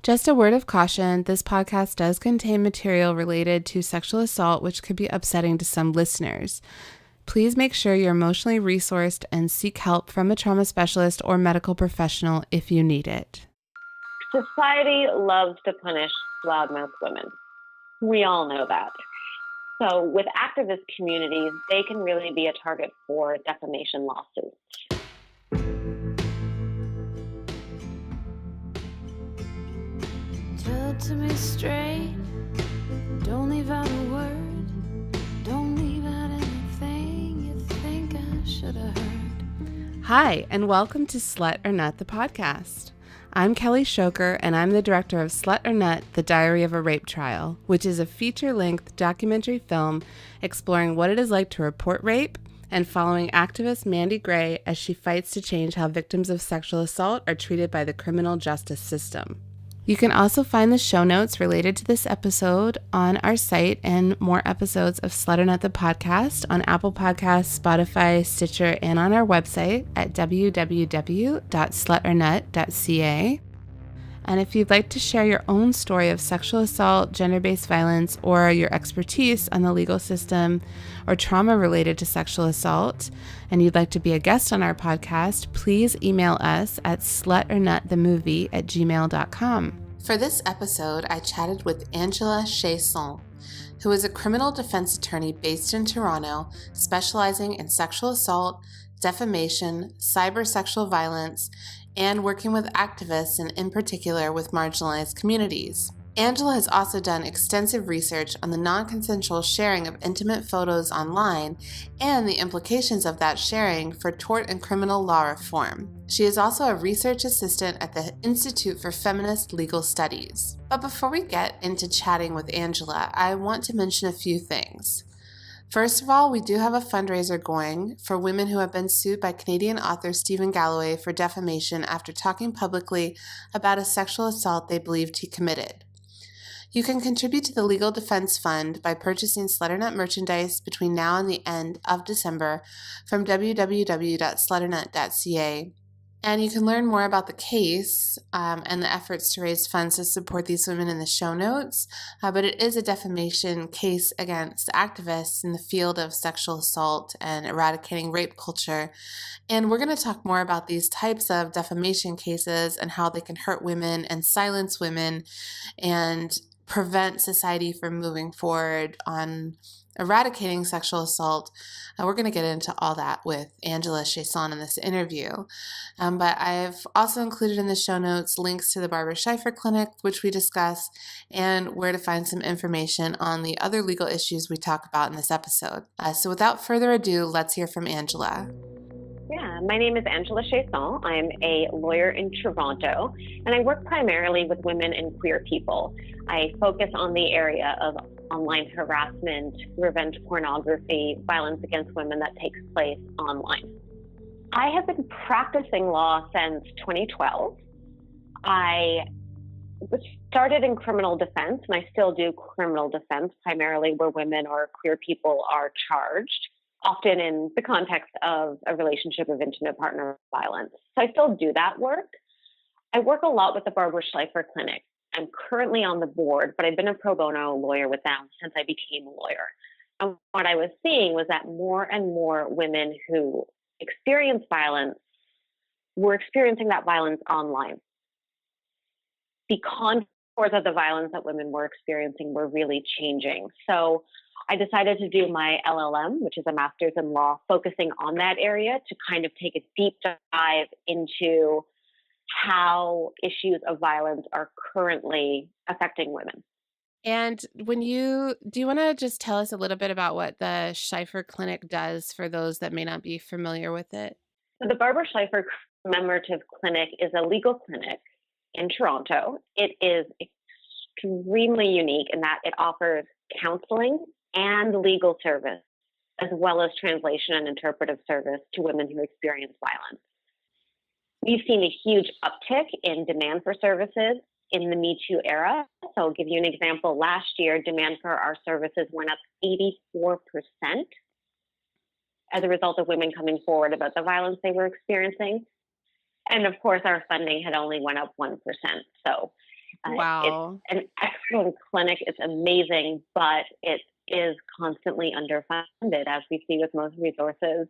Just a word of caution, this podcast does contain material related to sexual assault, which could be upsetting to some listeners. Please make sure you're emotionally resourced and seek help from a trauma specialist or medical professional if you need it. Society loves to punish loudmouth women. We all know that. So with activist communities, they can really be a target for defamation lawsuits. Tell it to me straight, don't leave out a word, don't leave out anything you think I should have heard. Hi, and welcome to Slut or Nut, the podcast. I'm Kelly Shoker, and I'm the director of Slut or Nut, The Diary of a Rape Trial, which is a feature-length documentary film exploring what it is like to report rape and following activist Mandy Gray as she fights to change how victims of sexual assault are treated by the criminal justice system. You can also find the show notes related to this episode on our site and more episodes of Slut or Nut, the podcast on Apple Podcasts, Spotify, Stitcher, and on our website at www.slutornut.ca. And if you'd like to share your own story of sexual assault, gender-based violence, or your expertise on the legal system or trauma related to sexual assault, and you'd like to be a guest on our podcast, please email us at slutornutthemovie@gmail.com. For this episode, I chatted with Angela Chaisson, who is a criminal defense attorney based in Toronto, specializing in sexual assault, defamation, cybersexual violence, and working with activists and in particular with marginalized communities. Angela has also done extensive research on the non-consensual sharing of intimate photos online and the implications of that sharing for tort and criminal law reform. She is also a research assistant at the Institute for Feminist Legal Studies. But before we get into chatting with Angela, I want to mention a few things. First of all, we do have a fundraiser going for women who have been sued by Canadian author Stephen Galloway for defamation after talking publicly about a sexual assault they believed he committed. You can contribute to the Legal Defense Fund by purchasing Slut or Nut merchandise between now and the end of December from www.slutornut.ca. And you can learn more about the case and the efforts to raise funds to support these women in the show notes. But it is a defamation case against activists in the field of sexual assault and eradicating rape culture. And we're going to talk more about these types of defamation cases and how they can hurt women and silence women and prevent society from moving forward on eradicating sexual assault. We're going to get into all that with Angela Chaisson in this interview. But I've also included in the show notes links to the Barbara Schieffer Clinic, which we discuss, and where to find some information on the other legal issues we talk about in this episode. So without further ado, let's hear from Angela. Yeah, my name is Angela Chaisson. I'm a lawyer in Toronto, and I work primarily with women and queer people. I focus on the area of online harassment, revenge pornography, violence against women that takes place online. I have been practicing law since 2012. I started in criminal defense, and I still do criminal defense, primarily where women or queer people are charged, often in the context of a relationship of intimate partner violence. So I still do that work. I work a lot with the Barbara Schieffer Clinic. I'm currently on the board, but I've been a pro bono lawyer with them since I became a lawyer. And what I was seeing was that more and more women who experience violence were experiencing that violence online. The contours of the violence that women were experiencing were really changing. So I decided to do my LLM, which is a master's in law, focusing on that area to kind of take a deep dive into how issues of violence are currently affecting women. And do you want to just tell us a little bit about what the Schieffer Clinic does for those that may not be familiar with it? So the Barbara Schieffer Commemorative Clinic is a legal clinic in Toronto. It is extremely unique in that it offers counseling and legal service, as well as translation and interpretive service to women who experience violence. We've seen a huge uptick in demand for services in the Me Too era. So I'll give you an example. Last year, demand for our services went up 84% as a result of women coming forward about the violence they were experiencing. And of course, our funding had only went up 1%. So It's Wow. an excellent clinic. It's amazing, but it is constantly underfunded, as we see with most resources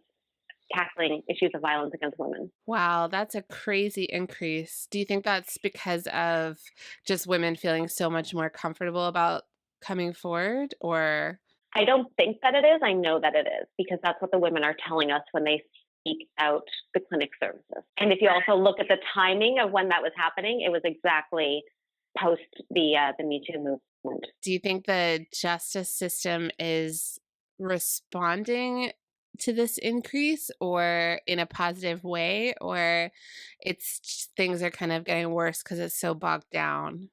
tackling issues of violence against women. Wow, that's a crazy increase. Do you think that's because of just women feeling so much more comfortable about coming forward, or I don't think that it is. I know that it is because that's what the women are telling us when they seek out the clinic services. And if you also look at the timing of when that was happening, it was exactly post the Me Too movement. do you think the justice system is responding to this increase or in a positive way, or things are kind of getting worse because it's so bogged down?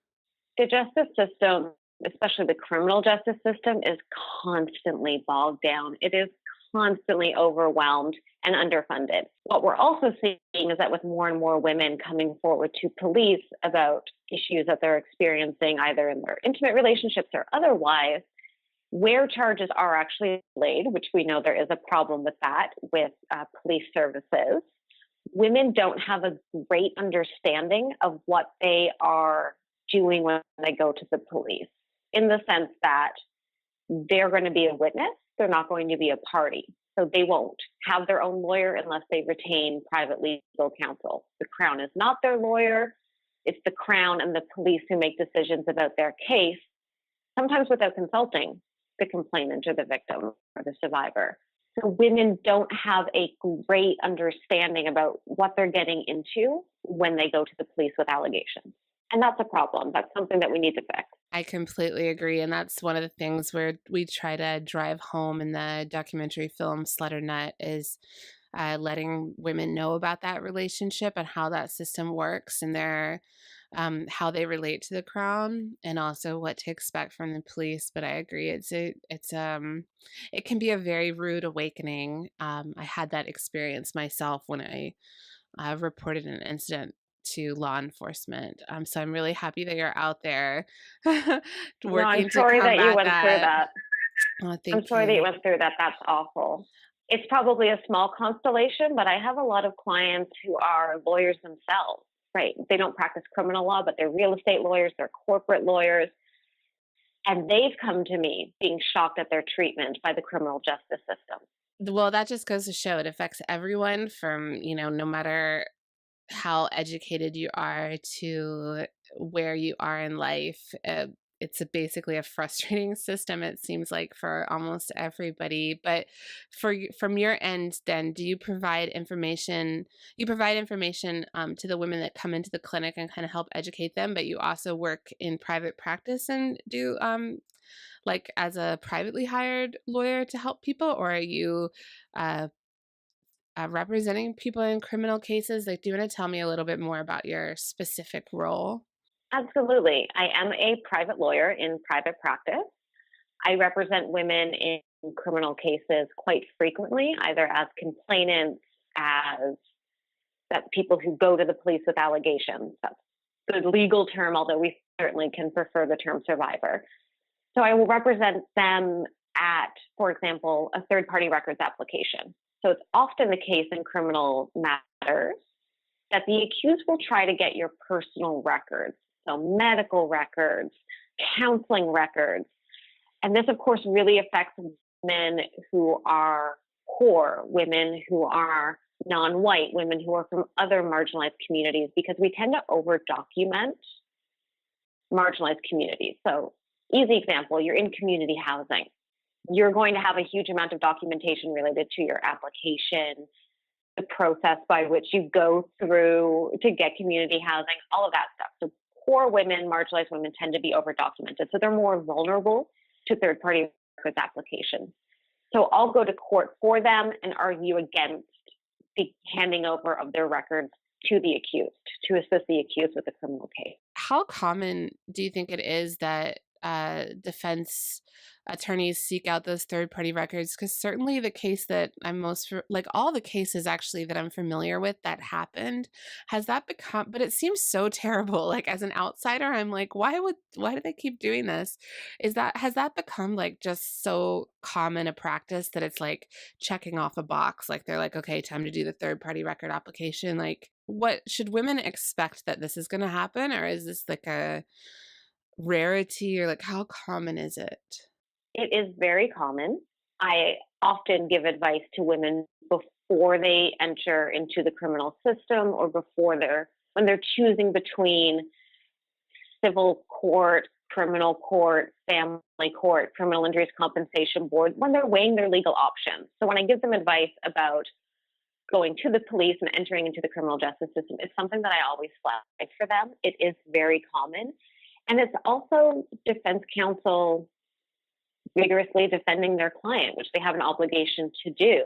The justice system, especially the criminal justice system, is constantly bogged down. It is constantly overwhelmed and underfunded. What we're also seeing is that with more and more women coming forward to police about issues that they're experiencing, either in their intimate relationships or otherwise, where charges are actually laid, which we know there is a problem with that with police services, women don't have a great understanding of what they are doing when they go to the police, in the sense that they're going to be a witness, they're not going to be a party. So they won't have their own lawyer unless they retain private legal counsel. The Crown is not their lawyer. It's the Crown and the police who make decisions about their case, sometimes without consulting the complainant or the victim or the survivor. So women don't have a great understanding about what they're getting into when they go to the police with allegations. And that's a problem. That's something that we need to fix. I completely agree. And that's one of the things where we try to drive home in the documentary film Slut or Nut is letting women know about that relationship and how that system works and how they relate to the Crown and also what to expect from the police. But I agree, it can be a very rude awakening. I had that experience myself when I reported an incident to law enforcement. So I'm really happy that you're out there No, I'm working to sorry that you combat went through that. that. Oh, I'm thank sorry that you you. went through that. That's awful. It's probably a small constellation, but I have a lot of clients who are lawyers themselves, right? They don't practice criminal law, but they're real estate lawyers, they're corporate lawyers. And they've come to me being shocked at their treatment by the criminal justice system. Well, that just goes to show it affects everyone from, no matter how educated you are to where you are in life. It's basically a frustrating system, it seems like, for almost everybody. But from your end, then, do you provide information? You provide information to the women that come into the clinic and kind of help educate them, but you also work in private practice and do like as a privately hired lawyer to help people, or are you uh, representing people in criminal cases? Like, do you want to tell me a little bit more about your specific role? Absolutely. I am a private lawyer in private practice. I represent women in criminal cases quite frequently, either as complainants, as that people who go to the police with allegations. That's the legal term, although we certainly can prefer the term survivor. So I will represent them at, for example, a third-party records application. So it's often the case in criminal matters that the accused will try to get your personal records, so medical records, counseling records. And this, of course, really affects women who are poor, women who are non-white, women who are from other marginalized communities, because we tend to over-document marginalized communities. So, easy example, you're in community housing. You're going to have a huge amount of documentation related to your application, the process by which you go through to get community housing, all of that stuff. So poor women, marginalized women tend to be over-documented. So they're more vulnerable to third-party records applications. So I'll go to court for them and argue against the handing over of their records to the accused, to assist the accused with a criminal case. How common do you think it is that defense attorneys seek out those third-party records? Because certainly the case that I'm like all the cases actually that I'm familiar with that happened, has that become, but it seems so terrible. Like as an outsider, I'm like, why do they keep doing this? Has that become like just so common a practice that it's like checking off a box? Like they're like, okay, time to do the third-party record application. Like, what should women expect that this is going to happen, or is this like a rarity, or like how common is it? It is very common. I often give advice to women before they enter into the criminal system or when they're choosing between civil court, criminal court, family court, criminal injuries compensation board, when they're weighing their legal options. So when I give them advice about going to the police and entering into the criminal justice system, it's something that I always flag for them. It is very common. And it's also defense counsel vigorously defending their client, which they have an obligation to do.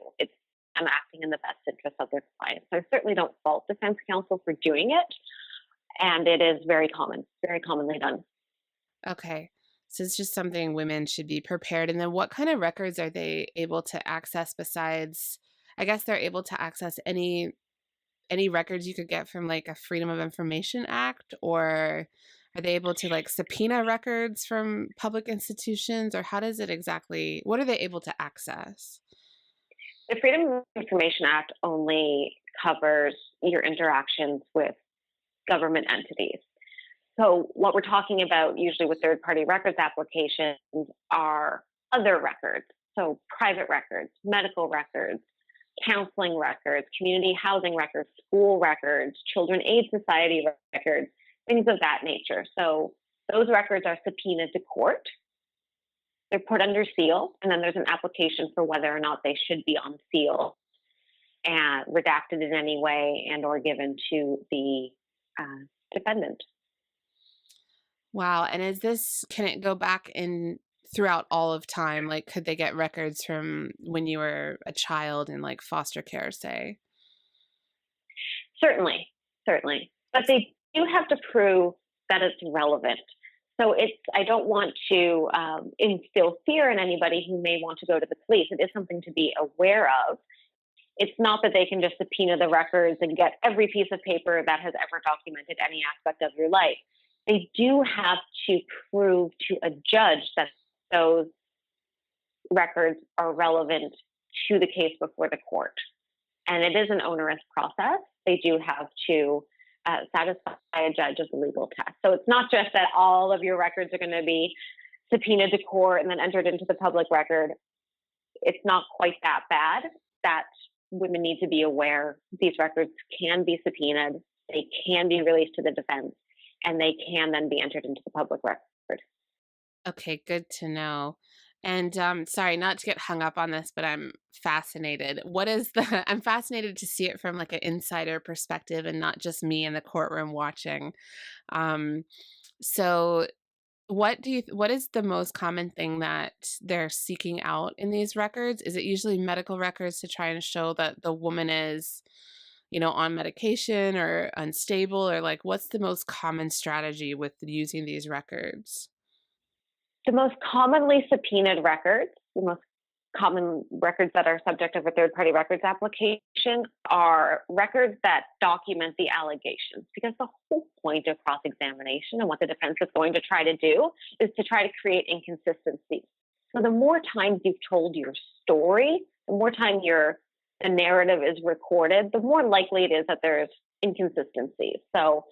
I'm acting in the best interest of their client. So I certainly don't fault defense counsel for doing it. And it is very common, very commonly done. Okay. So it's just something women should be prepared. And then what kind of records are they able to access besides, I guess they're able to access any records you could get from like a Freedom of Information Act, or are they able to like subpoena records from public institutions, or how does it exactly, what are they able to access? The Freedom of Information Act only covers your interactions with government entities. So what we're talking about usually with third-party records applications are other records. So private records, medical records, counseling records, community housing records, school records, Children's Aid Society records, things of that nature. So those records are subpoenaed to court. They're put under seal, and then there's an application for whether or not they should be on seal and redacted in any way and or given to the defendant. Wow. And can it go back in throughout all of time? Like, could they get records from when you were a child in like foster care, say? Certainly. But they do have to prove that it's relevant. So I don't want to instill fear in anybody who may want to go to the police. It is something to be aware of. It's not that they can just subpoena the records and get every piece of paper that has ever documented any aspect of your life. They do have to prove to a judge that those records are relevant to the case before the court. And it is an onerous process. They do have to satisfy a judge of the legal test. So it's not just that all of your records are going to be subpoenaed to court and then entered into the public record. It's not quite that bad. That women need to be aware these records can be subpoenaed, they can be released to the defense, and they can then be entered into the public record. Okay, good to know. And sorry, not to get hung up on this, but I'm fascinated. I'm fascinated to see it from like an insider perspective and not just me in the courtroom watching. So what is the most common thing that they're seeking out in these records? Is it usually medical records to try and show that the woman is, on medication or unstable, or like what's the most common strategy with using these records? The most commonly subpoenaed records, the most common records that are subject of a third-party records application are records that document the allegations, because the whole point of cross-examination and what the defense is going to try to do is to try to create inconsistencies. So the more times you've told your story, the more time the narrative is recorded, the more likely it is that there's inconsistencies. So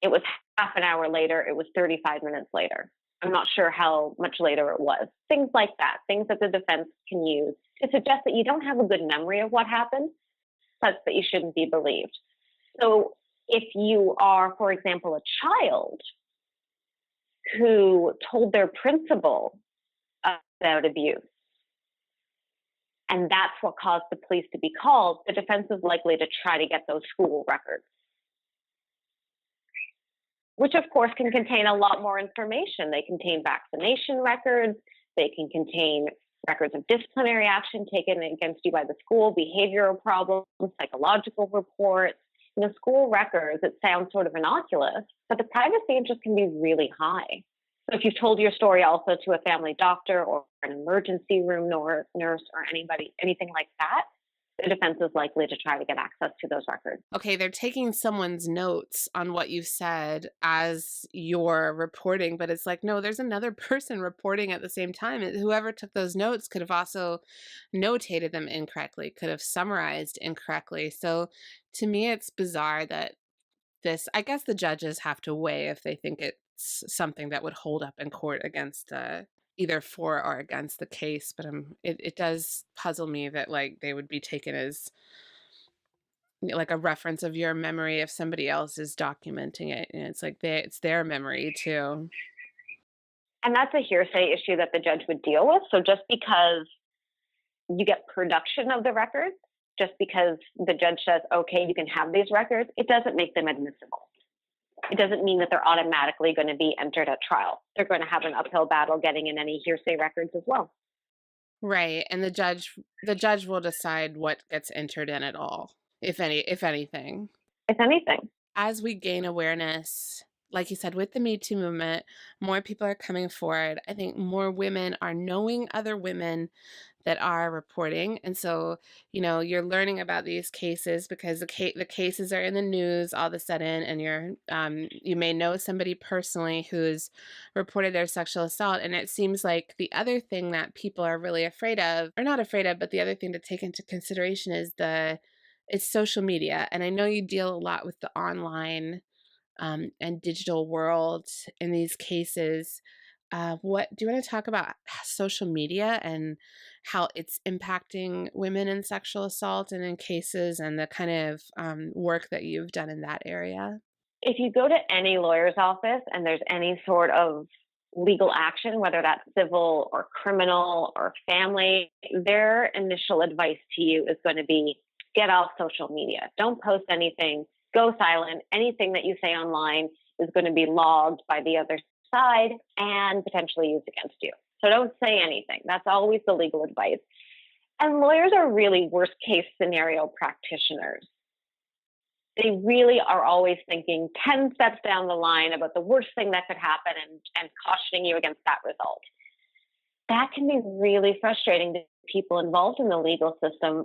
it was half an hour later, it was 35 minutes later. I'm not sure how much later it was. Things like that, things that the defense can use to suggest that you don't have a good memory of what happened, such that you shouldn't be believed. So if you are, for example, a child who told their principal about abuse, and that's what caused the police to be called, the defense is likely to try to get those school records, which of course can contain a lot more information. They contain vaccination records, they can contain records of disciplinary action taken against you by the school, behavioral problems, psychological reports. School records, it sounds sort of innocuous, but the privacy interest can be really high. So if you've told your story also to a family doctor or an emergency room nurse or anything like that, the defense is likely to try to get access to those records. Okay, they're taking someone's notes on what you said as you're reporting, but it's like, no, there's another person reporting at the same time. Whoever took those notes could have also notated them incorrectly, could have summarized incorrectly. So to me, it's bizarre that I guess the judges have to weigh if they think it's something that would hold up in court against either for or against the case. But it does puzzle me that like they would be taken as like a reference of your memory if somebody else is documenting it, and it's like it's their memory too. And that's a hearsay issue that the judge would deal with. So just because you get production of the records, just because the judge says, okay, you can have these records, it doesn't make them admissible. It doesn't mean that they're automatically going to be entered at trial. They're going to have an uphill battle getting in any hearsay records as well. Right. And the judge will decide what gets entered in at all, if anything. If anything. As we gain awareness, like you said, with the Me Too movement, more people are coming forward. I think more women are knowing other women that are reporting. And so, you're learning about these cases because the cases are in the news all of a sudden, and you may know somebody personally who's reported their sexual assault. And it seems like the other thing that people are really afraid of, or not afraid of, but the other thing to take into consideration is it's social media. And I know you deal a lot with the online and digital world in these cases. What do you want to talk about social media and how it's impacting women in sexual assault and in cases, and the kind of work that you've done in that area? If you go to any lawyer's office and there's any sort of legal action, whether that's civil or criminal or family, their initial advice to you is going to be get off social media. Don't post anything. Go silent. Anything that you say online is going to be logged by the other side and potentially used against you. So don't say anything. That's always the legal advice. And lawyers are really worst case scenario practitioners. They really are always thinking 10 steps down the line about the worst thing that could happen and cautioning you against that result. That can be really frustrating to people involved in the legal system,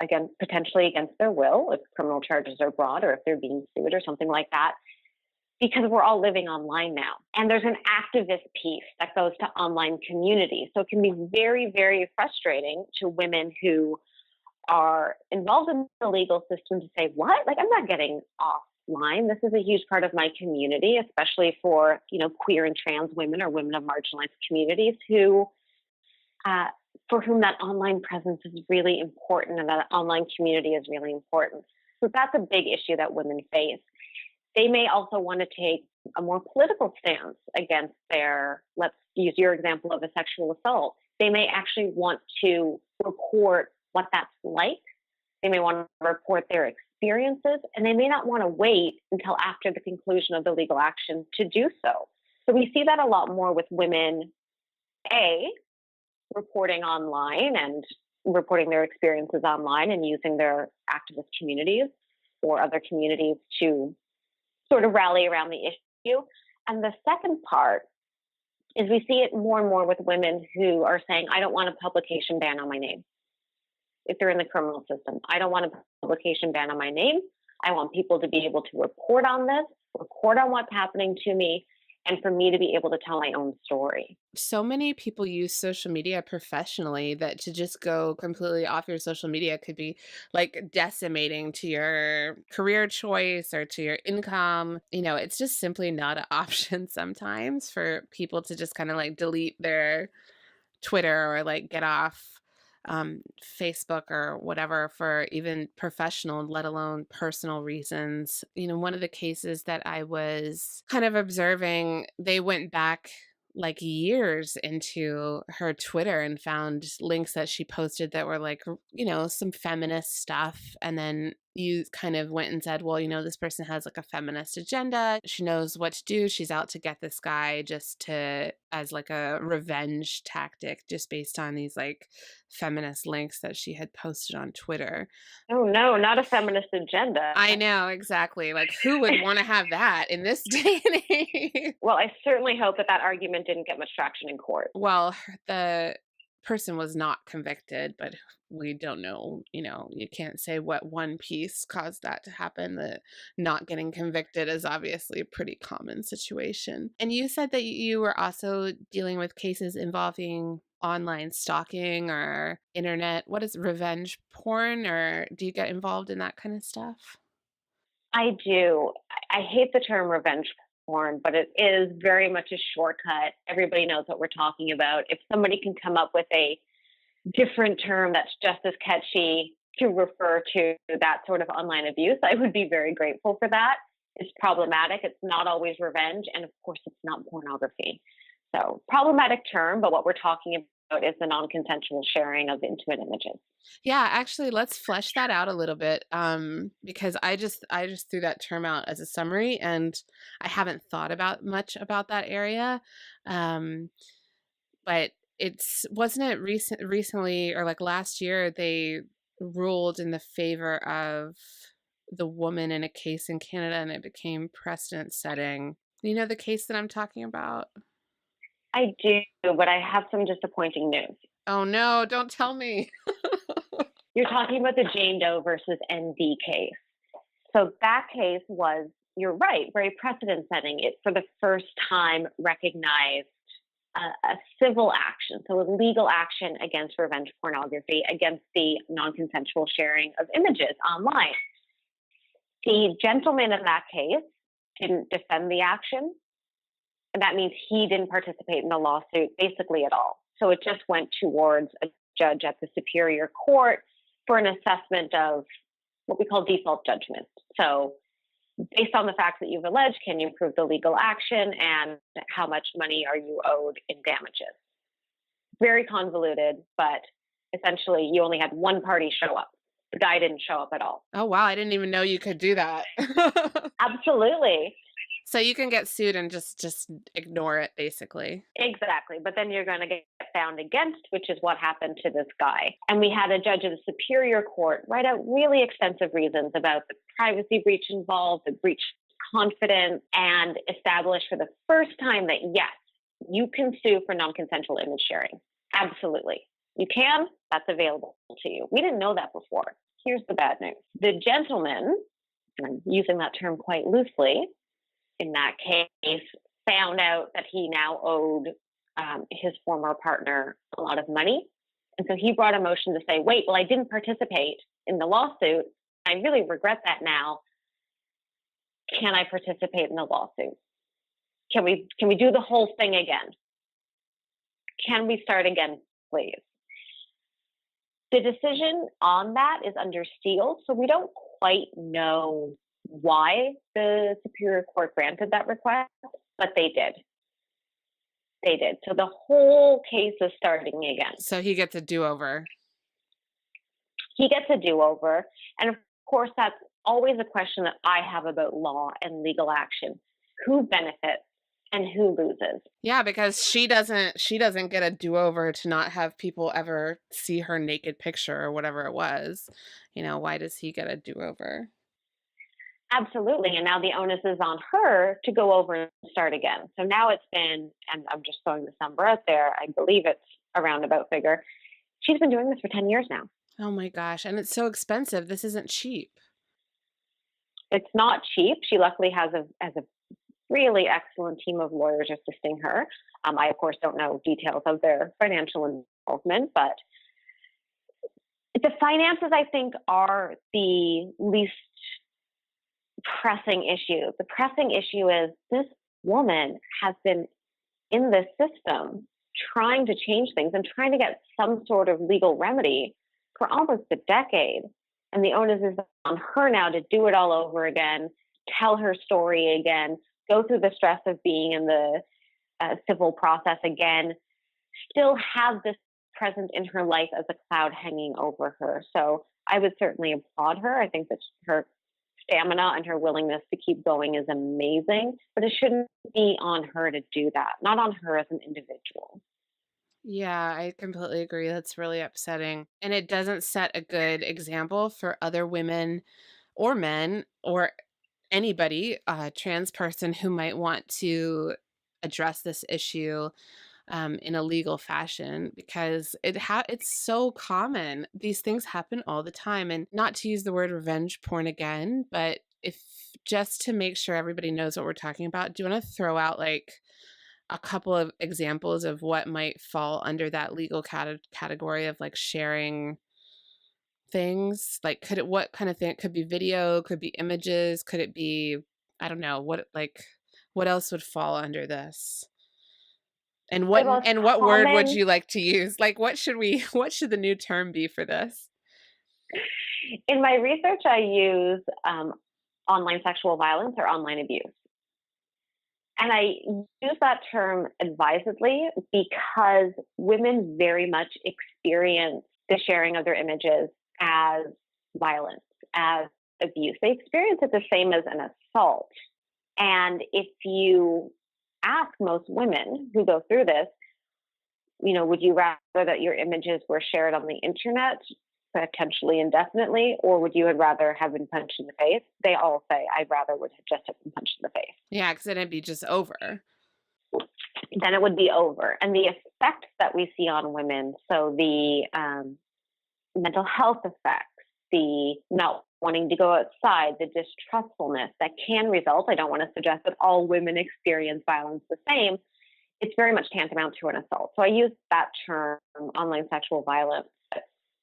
again, potentially against their will, if criminal charges are brought or if they're being sued or something like that, because we're all living online now. And there's an activist piece that goes to online communities. So it can be very, very frustrating to women who are involved in the legal system to say, what? Like, I'm not getting offline. This is a huge part of my community, especially for, queer and trans women or women of marginalized communities who, for whom that online presence is really important and that online community is really important. So that's a big issue that women face. They may also want to take a more political stance against let's use your example of a sexual assault. They may actually want to report what that's like. They may want to report their experiences, and they may not want to wait until after the conclusion of the legal action to do so. So we see that a lot more with women, reporting online and reporting their experiences online and using their activist communities or other communities to sort of rally around the issue. And the second part is we see it more and more with women who are saying, I don't want a publication ban on my name. If they're in the criminal system, I don't want a publication ban on my name. I want people to be able to report on this, report on what's happening to me, and for me to be able to tell my own story. So many people use social media professionally that to just go completely off your social media could be like decimating to your career choice or to your income. It's just simply not an option sometimes for people to just kind of like delete their Twitter or like get off Facebook or whatever for even professional, let alone personal reasons. One of the cases that I was kind of observing, they went back like years into her Twitter and found links that she posted that were like, some feminist stuff. And then you kind of went and said, well, this person has like a feminist agenda. She knows what to do. She's out to get this guy as like a revenge tactic, just based on these like feminist links that she had posted on Twitter. Oh no, not a feminist agenda. I know, exactly. Like, who would want to have that in this day and age? Well, I certainly hope that argument didn't get much traction in court. Well, the person was not convicted, but we don't know, you can't say what one piece caused that to happen. The not getting convicted is obviously a pretty common situation. And you said that you were also dealing with cases involving online stalking or internet, what is revenge porn, or do you get involved in that kind of stuff? I do. I hate the term revenge porn, but it is very much a shortcut. Everybody knows what we're talking about. If somebody can come up with a different term that's just as catchy to refer to that sort of online abuse, I would be very grateful for that. It's problematic. It's not always revenge. And of course, it's not pornography. So problematic term, but what we're talking about is the non-consensual sharing of intimate images. Yeah, actually, let's flesh that out a little bit, because I just threw that term out as a summary, and I haven't thought about much about that area. But wasn't it recently, or like last year, they ruled in the favor of the woman in a case in Canada, and it became precedent setting. You know the case that I'm talking about? I do, but I have some disappointing news. Oh no, don't tell me. You're talking about the Jane Doe versus ND case. So that case was, you're right, very precedent setting. It for the first time recognized a civil action, so a legal action against revenge pornography, against the non-consensual sharing of images online. The gentleman in that case didn't defend the action, and that means he didn't participate in the lawsuit basically at all. So it just went towards a judge at the Superior Court for an assessment of what we call default judgment. So based on the facts that you've alleged, can you prove the legal action, and how much money are you owed in damages? Very convoluted, but essentially you only had one party show up. The guy didn't show up at all. Oh, wow. I didn't even know you could do that. Absolutely. So you can get sued and just ignore it, basically. Exactly. But then you're going to get found against, which is what happened to this guy. And we had a judge of the Superior Court write out really extensive reasons about the privacy breach involved, the breach of confidence, and establish for the first time that, yes, you can sue for non-consensual image sharing. Absolutely. You can. That's available to you. We didn't know that before. Here's the bad news. The gentleman, and I'm using that term quite loosely, in that case, found out that he now owed his former partner a lot of money. And so he brought a motion to say, wait, well, I didn't participate in the lawsuit. I really regret that now. Can I participate in the lawsuit? Can we do the whole thing again? Can we start again, please? The decision on that is under seal, so we don't quite know why the Superior Court granted that request, but they did. They did. So the whole case is starting again. So he gets a do-over. He gets a do-over. And of course, that's always a question that I have about law and legal action. Who benefits and who loses? Yeah, because she doesn't get a do-over to not have people ever see her naked picture or whatever it was. Why does he get a do-over? Absolutely. And now the onus is on her to go over and start again. So now it's been, and I'm just throwing this number out there, I believe it's a roundabout figure. She's been doing this for 10 years now. Oh my gosh. And it's so expensive. This isn't cheap. It's not cheap. She luckily has a really excellent team of lawyers assisting her. I, of course, don't know details of their financial involvement, but the finances, I think, are the least pressing issue. The pressing issue is this woman has been in this system trying to change things and trying to get some sort of legal remedy for almost a decade. And the onus is on her now to do it all over again, tell her story again, go through the stress of being in the civil process again, still have this present in her life as a cloud hanging over her. So I would certainly applaud her. I think that her stamina and her willingness to keep going is amazing, but it shouldn't be on her to do that, not on her as an individual. Yeah, I completely agree. That's really upsetting. And it doesn't set a good example for other women or men or anybody, trans person who might want to address this issue. in a legal fashion, because it's so common. These things happen all the time. And not to use the word revenge porn again, but if just to make sure everybody knows what we're talking about, do you want to throw out like a couple of examples of what might fall under that legal category of like sharing things? Like, what kind of thing? It could be video, could be images, could it be, I don't know, what else would fall under this? And The most what word would common you like to use? Like, what should the new term be for this? in my research, I use online sexual violence or online abuse. And I use that term advisedly because women very much experience the sharing of their images as violence, as abuse. They experience it the same as an assault. And if you ask most women who go through this, would you rather that your images were shared on the internet, potentially indefinitely, or would you rather have been punched in the face? They all say, I'd rather would have just have been punched in the face. Yeah, because then it'd be just over. Then it would be over. And the effects that we see on women, so the mental health effects, the not wanting to go outside, the distrustfulness that can result, I don't want to suggest that all women experience violence the same, it's very much tantamount to an assault. So I use that term, online sexual violence,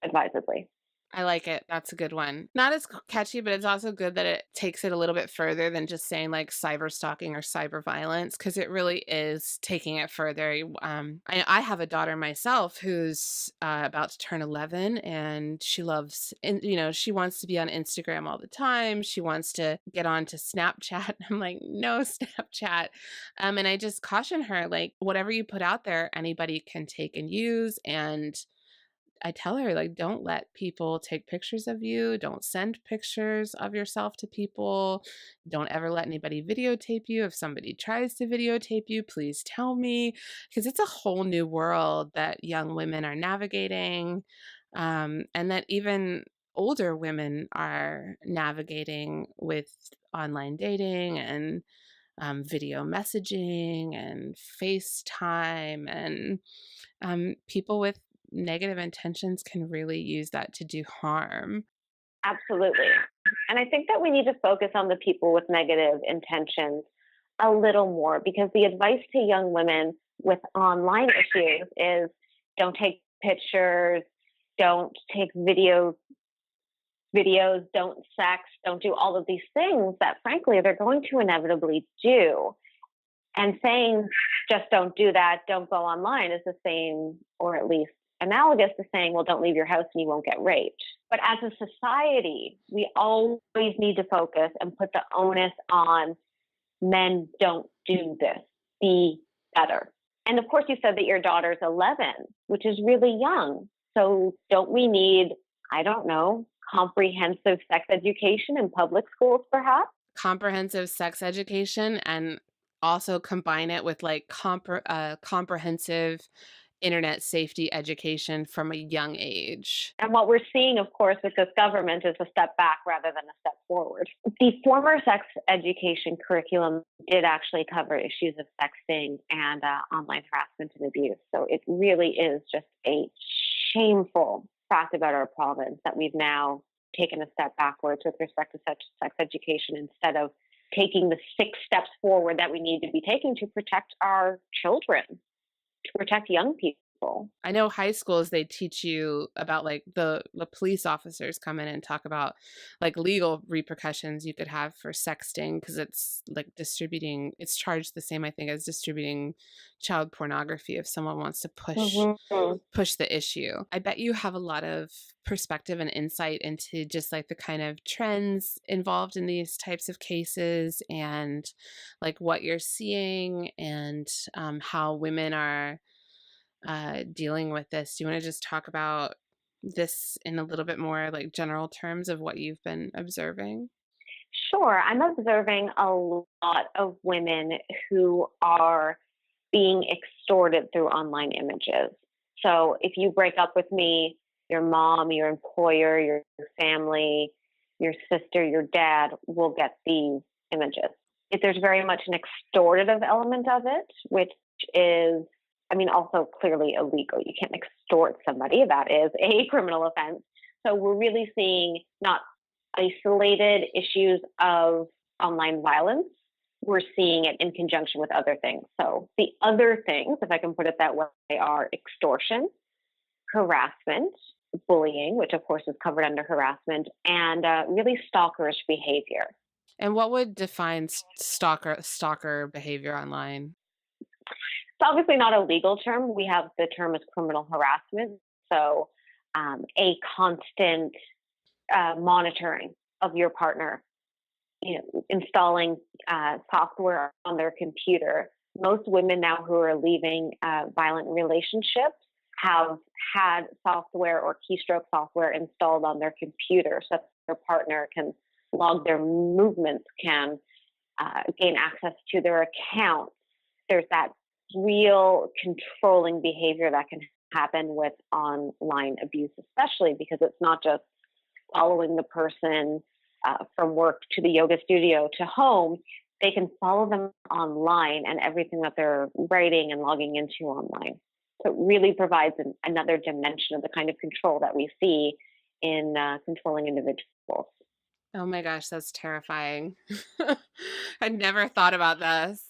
advisedly. I like it. That's a good one. Not as catchy, but it's also good that it takes it a little bit further than just saying like cyber stalking or cyber violence, because it really is taking it further. I have a daughter myself who's about to turn 11, and she loves, she wants to be on Instagram all the time. She wants to get on to Snapchat. I'm like, no Snapchat. And I just caution her, like, whatever you put out there, anybody can take and use. And I tell her, like, don't let people take pictures of you. Don't send pictures of yourself to people. Don't ever let anybody videotape you. If somebody tries to videotape you, please tell me, because it's a whole new world that young women are navigating, and that even older women are navigating with online dating and video messaging and FaceTime, and people with negative intentions can really use that to do harm. Absolutely. And I think that we need to focus on the people with negative intentions a little more, because the advice to young women with online issues is don't take pictures, don't take videos, don't sex, don't do all of these things that frankly they're going to inevitably do. And saying just don't do that, don't go online, is the same, or at least analogous to saying, well, don't leave your house and you won't get raped. But as a society, we always need to focus and put the onus on men. Don't do this. Be better. And of course, you said that your daughter's 11, which is really young. So don't we need, I don't know, comprehensive sex education in public schools, perhaps? Comprehensive sex education, and also combine it with like comprehensive internet safety education from a young age. And what we're seeing, of course, with this government is a step back rather than a step forward. The former sex education curriculum did actually cover issues of sexting and online harassment and abuse. So it really is just a shameful fact about our province that we've now taken a step backwards with respect to such sex education, instead of taking the 6 steps forward that we need to be taking to protect our children, to protect young people. I know high schools, they teach you about like the police officers come in and talk about like legal repercussions you could have for sexting, because it's like it's charged the same, I think, as distributing child pornography if someone wants to push the issue. I bet you have a lot of perspective and insight into just like the kind of trends involved in these types of cases, and like what you're seeing, and how women are dealing with this. Do you want to just talk about this in a little bit more like general terms of what you've been observing? Sure. I'm observing a lot of women who are being extorted through online images. So if you break up with me, your mom, your employer, your family, your sister, your dad will get these images. There's very much an extortative element of it, which is I mean, also clearly illegal. You can't extort somebody. That is a criminal offense. So we're really seeing not isolated issues of online violence. We're seeing it in conjunction with other things. So the other things, if I can put it that way, are extortion, harassment, bullying, which of course is covered under harassment, and really stalkerish behavior. And what would define stalker behavior online? It's obviously not a legal term. We have the term as criminal harassment. So a constant monitoring of your partner, installing software on their computer. Most women now who are leaving violent relationships have had software or keystroke software installed on their computer so that their partner can log their movements, can gain access to their account. There's that real controlling behavior that can happen with online abuse, especially because it's not just following the person from work to the yoga studio to home. They can follow them online and everything that they're writing and logging into online. So it really provides another dimension of the kind of control that we see in controlling individuals. Oh my gosh, that's terrifying. I'd never thought about this.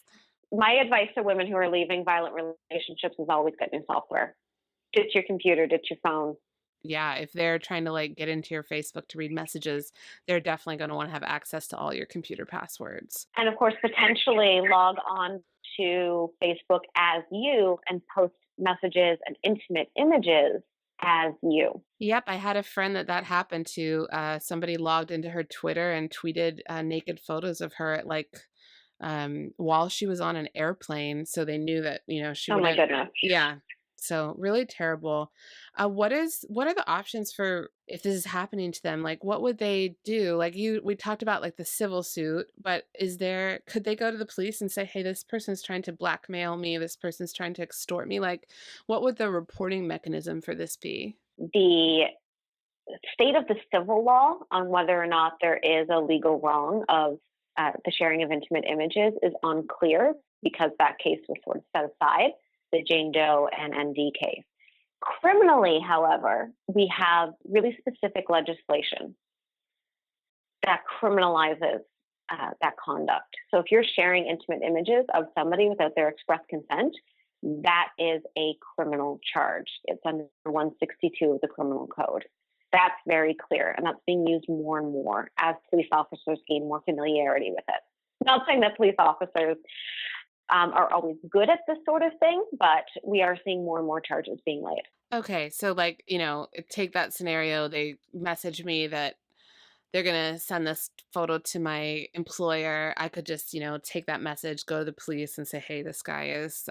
My advice to women who are leaving violent relationships is always get new software. Ditch your computer, ditch your phone. Yeah, if they're trying to get into your Facebook to read messages, they're definitely going to want to have access to all your computer passwords. And of course, potentially log on to Facebook as you and post messages and intimate images as you. Yep, I had a friend that happened to. Somebody logged into her Twitter and tweeted naked photos of her at while she was on an airplane, so they knew that she. Oh my goodness! Yeah, so really terrible. What are the options for if this is happening to them? What would they do? We talked about the civil suit, but could they go to the police and say, hey, this person's trying to blackmail me, this person's trying to extort me? What would the reporting mechanism for this be? The state of the civil law on whether or not there is a legal wrong of the sharing of intimate images is unclear because that case was sort of set aside, the Jane Doe and ND case. Criminally, however, we have really specific legislation that criminalizes that conduct. So if you're sharing intimate images of somebody without their express consent, that is a criminal charge. It's under 162 of the Criminal Code. That's very clear, and that's being used more and more as police officers gain more familiarity with it. Not saying that police officers are always good at this sort of thing, but we are seeing more and more charges being laid. Okay, so take that scenario. They message me that they're going to send this photo to my employer. I could just, take that message, go to the police and say, hey, this guy is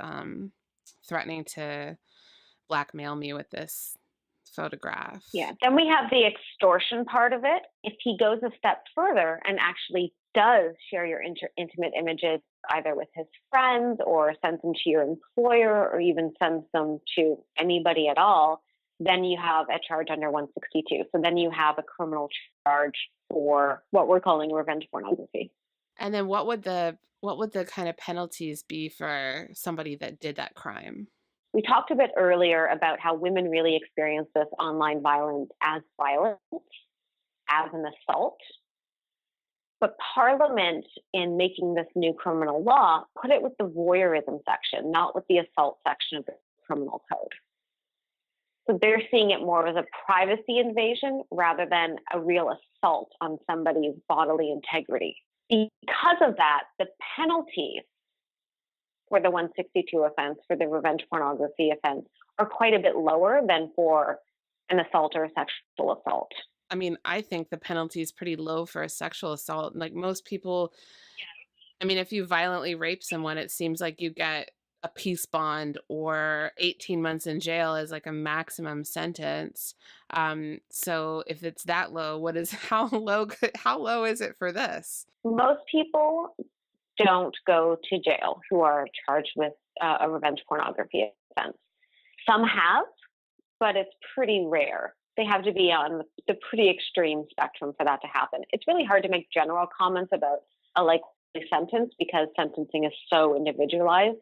threatening to blackmail me with this photograph. Yeah. Then we have the extortion part of it. If he goes a step further and actually does share your intimate images, either with his friends or sends them to your employer or even sends them to anybody at all, then you have a charge under 162. So then you have a criminal charge for what we're calling revenge pornography. And then what would the kind of penalties be for somebody that did that crime? We talked a bit earlier about how women really experience this online violence, as an assault. But Parliament, in making this new criminal law, put it with the voyeurism section, not with the assault section of the criminal code. So they're seeing it more as a privacy invasion rather than a real assault on somebody's bodily integrity. Because of that, the penalties for the 162 offense, for the revenge pornography offense, are quite a bit lower than for an assault or a sexual assault. I mean, I think the penalty is pretty low for a sexual assault. Most people, if you violently rape someone, it seems like you get a peace bond or 18 months in jail as a maximum sentence. So if it's that low, how low is it for this? Most people don't go to jail who are charged with a revenge pornography offense. Some have, but it's pretty rare. They have to be on the pretty extreme spectrum for that to happen. It's really hard to make general comments about a likely sentence because sentencing is so individualized.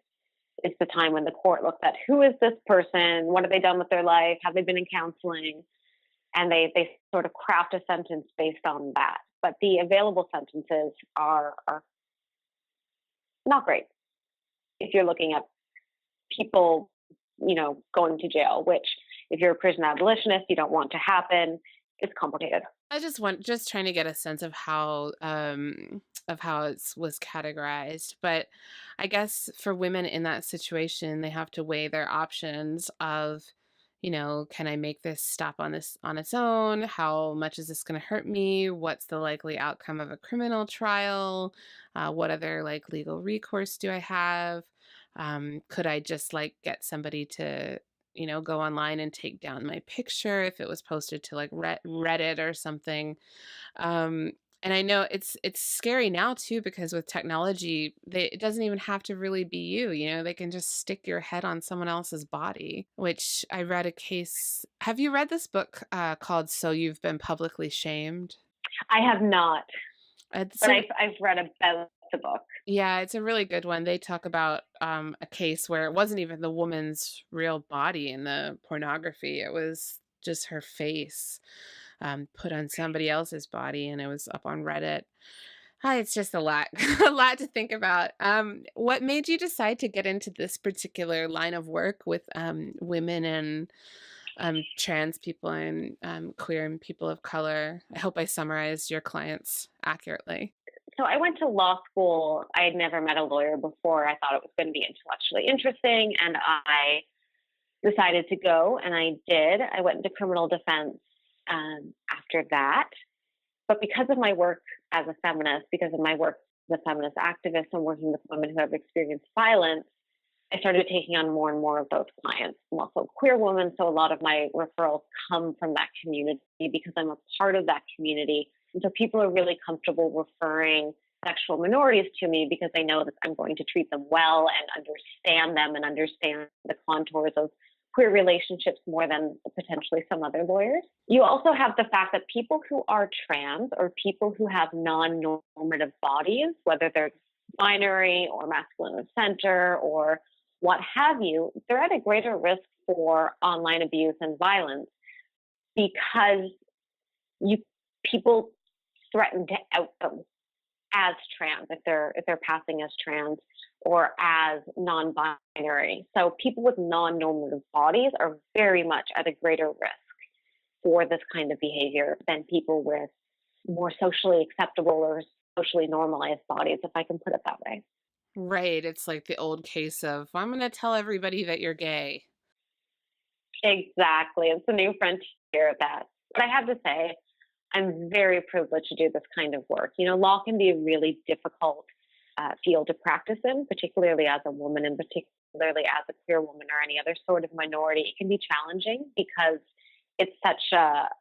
It's the time when the court looks at who is this person, what have they done with their life, have they been in counseling, and they sort of craft a sentence based on that. But the available sentences are not great if you're looking at people, going to jail, which if you're a prison abolitionist, you don't want to happen. It's complicated. I just trying to get a sense of how it was categorized. But I guess for women in that situation, they have to weigh their options of, can I make this stop on its own? How much is this going to hurt me? What's the likely outcome of a criminal trial? What other legal recourse do I have? Could I just get somebody to go online and take down my picture if it was posted to Reddit or something. And I know it's scary now too, because with technology, it doesn't even have to really be you. They can just stick your head on someone else's body, which I read a case. Have you read this book called "So You've Been Publicly Shamed"? I have not, but I've read about the book. Yeah, it's a really good one. They talk about a case where it wasn't even the woman's real body in the pornography. It was just her face put on somebody else's body, and it was up on Reddit. It's just a lot, a lot to think about. What made you decide to get into this particular line of work with women and trans people and queer and people of color? I hope I summarized your clients accurately. So I went to law school. I had never met a lawyer before. I thought it was going to be intellectually interesting, and I decided to go, and I did. I went into criminal defense after that. But because of my work as a feminist, because of my work as a feminist activist and working with women who have experienced violence, I started taking on more and more of those clients. I'm also a queer woman, so a lot of my referrals come from that community because I'm a part of that community. And so people are really comfortable referring sexual minorities to me because they know that I'm going to treat them well and understand them and understand the contours of queer relationships more than potentially some other lawyers. You also have the fact that people who are trans or people who have non-normative bodies, whether they're binary or masculine of center or what have you, they're at a greater risk for online abuse and violence because people threaten to out them as trans if they're passing as trans or as non-binary. So people with non-normative bodies are very much at a greater risk for this kind of behavior than people with more socially acceptable or socially normalized bodies, if I can put it that way. Right. It's like the old case of, I'm going to tell everybody that you're gay. Exactly. It's a new frontier of that. But I have to say, I'm very privileged to do this kind of work. Law can be a really difficult field to practice in, particularly as a woman and particularly as a queer woman or any other sort of minority. It can be challenging because it's such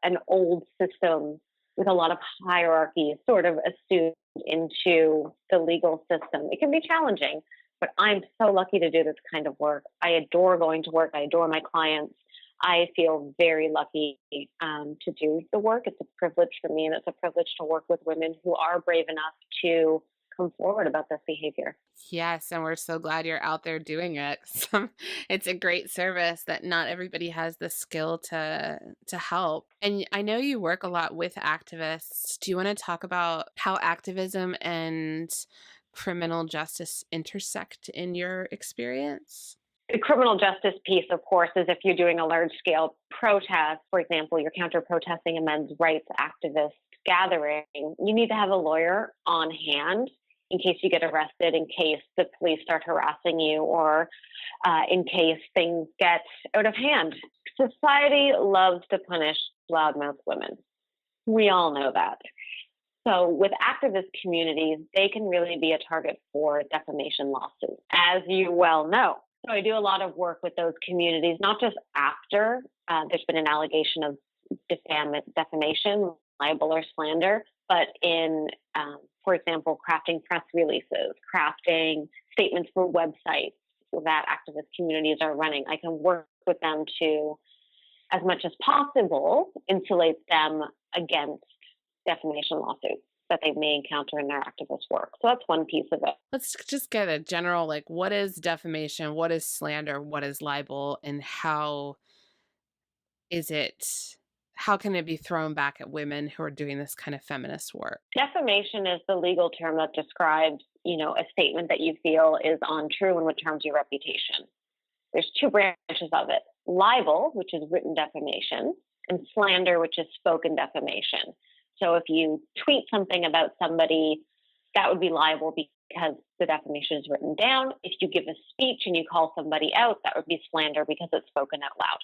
an old system with a lot of hierarchy sort of assumed into the legal system. It can be challenging, but I'm so lucky to do this kind of work. I adore going to work. I adore my clients. I feel very lucky to do the work. It's a privilege for me, and it's a privilege to work with women who are brave enough to come forward about this behavior. Yes, and we're so glad you're out there doing it. It's a great service that not everybody has the skill to help. And I know you work a lot with activists. Do you want to talk about how activism and criminal justice intersect in your experience? The criminal justice piece, of course, is if you're doing a large-scale protest, for example, you're counter-protesting a men's rights activist gathering, you need to have a lawyer on hand in case you get arrested, in case the police start harassing you, or in case things get out of hand. Society loves to punish loudmouth women. We all know that. So with activist communities, they can really be a target for defamation lawsuits, as you well know. So I do a lot of work with those communities, not just after there's been an allegation of defamation, libel, or slander, but in, for example, crafting press releases, crafting statements for websites that activist communities are running. I can work with them to, as much as possible, insulate them against defamation lawsuits. that they may encounter in their activist work. So that's one piece of it. Let's just get a general, like, what is defamation? What is slander? What is libel? And is it, how can it be thrown back at women who are doing this kind of feminist work? Defamation is the legal term that describes, a statement that you feel is untrue and which harms your reputation. There's two branches of it: libel, which is written defamation, and slander, which is spoken defamation. So if you tweet something about somebody, that would be libel because the defamation is written down. If you give a speech and you call somebody out, that would be slander because it's spoken out loud.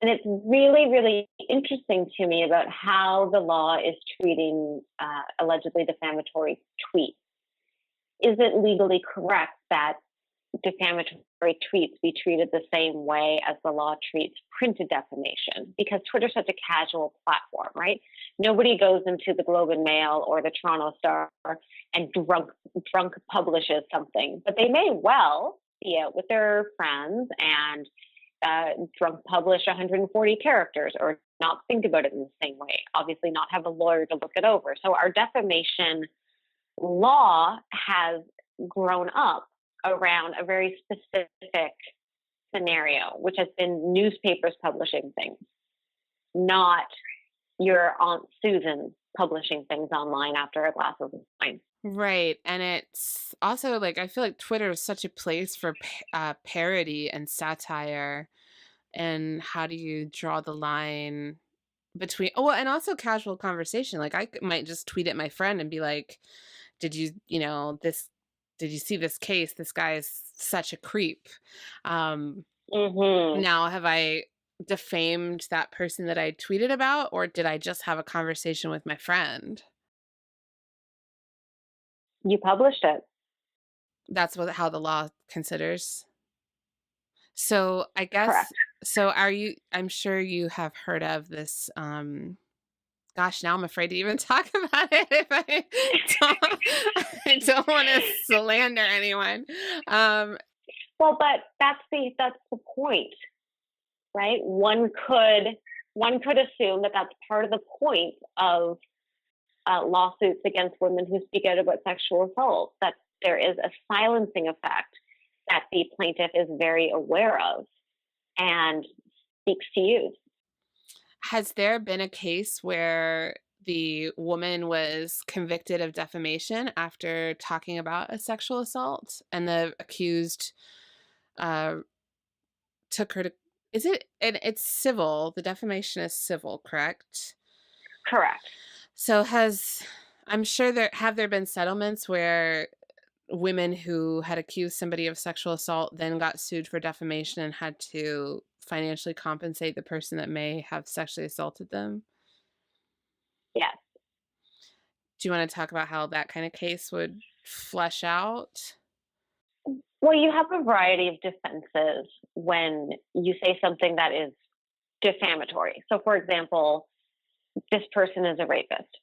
And it's really, really interesting to me about how the law is treating allegedly defamatory tweets. Is it legally correct that defamatory tweets be treated the same way as the law treats printed defamation? Because Twitter's such a casual platform, right? Nobody goes into the Globe and Mail or the Toronto Star and drunk publishes something, but they may well be out with their friends and drunk publish 140 characters or not think about it in the same way. Obviously not have a lawyer to look it over. So our defamation law has grown up around a very specific scenario, which has been newspapers publishing things, not your Aunt Susan publishing things online after a glass of wine. Right. And it's also like, I feel like Twitter is such a place for parody and satire. And how do you draw the line between, and also casual conversation. Like I might just tweet at my friend and be like, did you see this case? This guy is such a creep. Now, have I defamed that person that I tweeted about, or did I just have a conversation with my friend? You published it. That's how the law considers. So I guess, correct. So I'm sure you have heard of this, gosh, now I'm afraid to even talk about it if I don't want to slander anyone. Well, but that's the point, right? One could assume that that's part of the point of lawsuits against women who speak out about sexual assault, that there is a silencing effect that the plaintiff is very aware of and seeks to use. Has there been a case where the woman was convicted of defamation after talking about a sexual assault and the accused took her to, it's civil, the defamation is civil, correct? Correct. So I'm sure have there been settlements where women who had accused somebody of sexual assault then got sued for defamation and had to financially compensate the person that may have sexually assaulted them? Yes. Do you want to talk about how that kind of case would flesh out? Well, you have a variety of defenses when you say something that is defamatory. So, for example, this person is a rapist.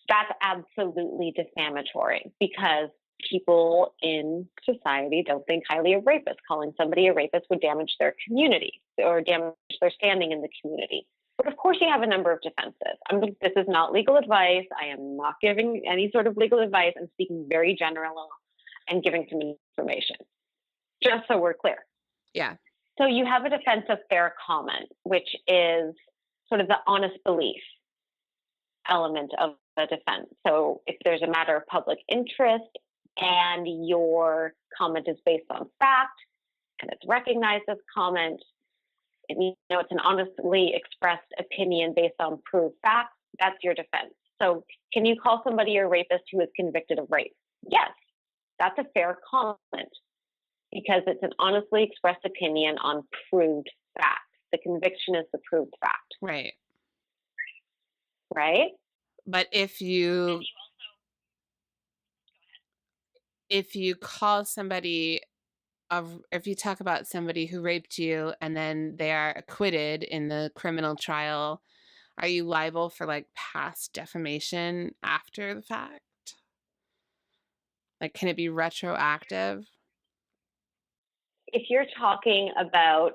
That's absolutely defamatory because people in society don't think highly of rapists. Calling somebody a rapist would damage their community or damage their standing in the community. But of course, you have a number of defenses. This is not legal advice. I am not giving any sort of legal advice. I'm speaking very general and giving some information, just so we're clear. Yeah. So you have a defense of fair comment, which is sort of the honest belief element of the defense. So if there's a matter of public interest and your comment is based on fact and it's recognized as comment, it's an honestly expressed opinion based on proved facts, that's your defense. So can you call somebody a rapist who is convicted of rape? Yes, that's a fair comment because it's an honestly expressed opinion on proved facts. The conviction is the proved fact. Right. Right? But if you call somebody if you talk about somebody who raped you and then they are acquitted in the criminal trial, are you liable for like past defamation after the fact? Like, can it be retroactive? If you're talking about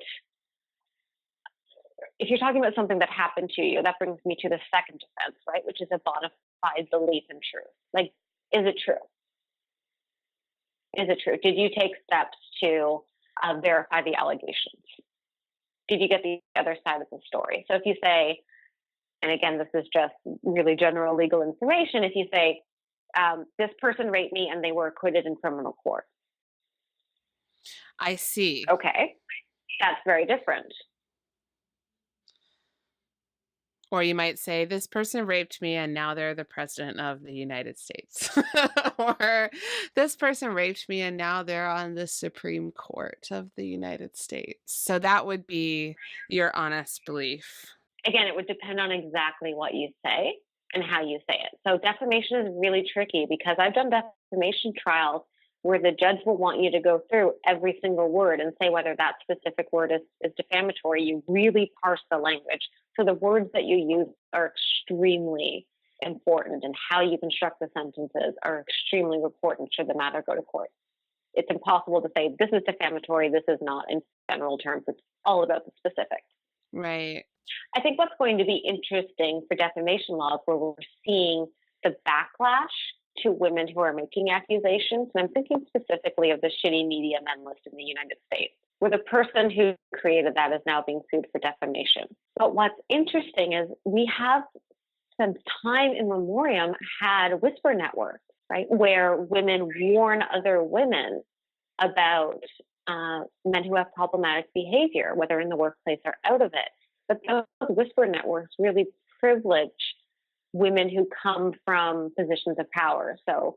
if you're talking about something that happened to you, that brings me to the second defense, right? Which is a bona fide belief in truth. Like, is it true? Is it true? Did you take steps to verify the allegations? Did you get the other side of the story? So if you say, and again, this is just really general legal information, if you say, this person raped me and they were acquitted in criminal court. I see. Okay, that's very different. Or you might say, this person raped me and now they're the president of the United States. Or this person raped me and now they're on the Supreme Court of the United States. So that would be your honest belief. Again, it would depend on exactly what you say and how you say it. So defamation is really tricky because I've done defamation trials where the judge will want you to go through every single word and say whether that specific word is defamatory. You really parse the language. So the words that you use are extremely important, and how you construct the sentences are extremely important should the matter go to court. It's impossible to say this is defamatory, this is not in general terms. It's all about the specifics. Right. I think what's going to be interesting for defamation laws, where we're seeing the backlash to women who are making accusations, and I'm thinking specifically of the shitty media men list in the United States, where the person who created that is now being sued for defamation. But what's interesting is we have, since time immemorial, had whisper networks, right, where women warn other women about men who have problematic behavior, whether in the workplace or out of it. But those whisper networks really privilege women who come from positions of power. So,